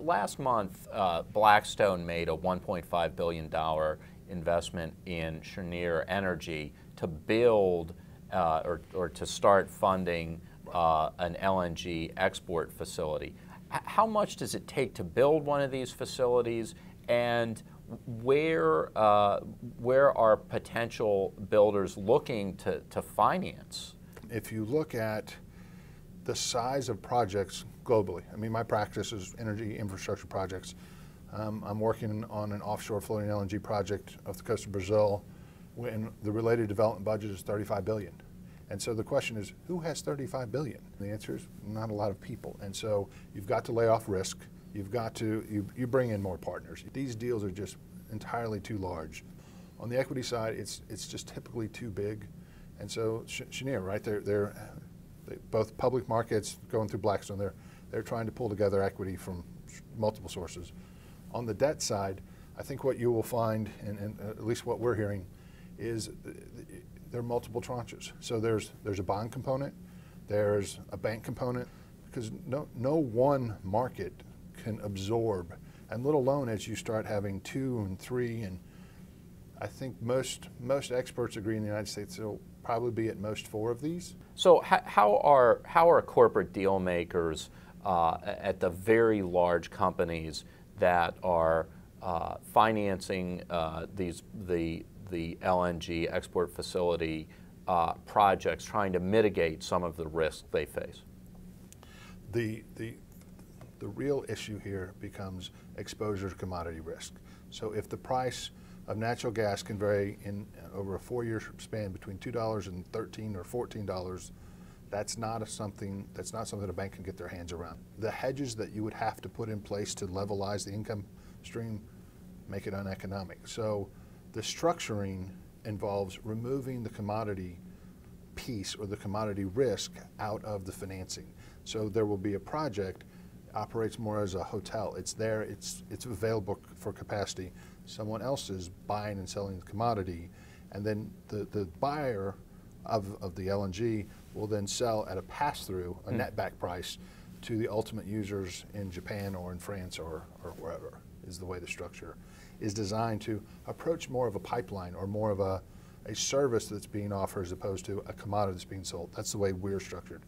last month, Blackstone made a $1.5 billion investment in Cheniere Energy to build or to start funding an LNG export facility. How much does it take to build one of these facilities, and where are potential builders looking to finance? If you look at the size of projects globally, I mean, my practice is energy infrastructure projects. I'm working on an offshore floating LNG project off the coast of Brazil when the related development budget is $35 billion. And so the question is, who has $35 billion? The answer is not a lot of people. And so you've got to lay off risk. You've got to, you bring in more partners. These deals are just entirely too large. On the equity side, it's just typically too big. And so Cheniere, right, they're both public markets going through Blackstone, they're trying to pull together equity from multiple sources. On the debt side, I think what you will find, and at least what we're hearing, is there are multiple tranches. So there's a bond component, there's a bank component, because no one market can absorb, and let alone as you start having 2 and 3, and I think most experts agree in the United States there'll probably be at most 4 of these. So how are corporate deal makers at the very large companies that are financing the LNG export facility projects trying to mitigate some of the risk they face? The real issue here becomes exposure to commodity risk. So if the price of natural gas can vary in over a 4-year span between $2 and $13 or $14, that's not something a bank can get their hands around. The hedges that you would have to put in place to levelize the income stream make it uneconomic. So the structuring involves removing the commodity piece or the commodity risk out of the financing. So there will be a project, operates more as a hotel. It's there, it's available for capacity. Someone else is buying and selling the commodity, and then the buyer of the LNG will then sell at a pass-through, a net back price, to the ultimate users in Japan or in France or wherever, is the way the structure is designed to approach more of a pipeline or more of a service that's being offered as opposed to a commodity that's being sold. That's the way we're structured.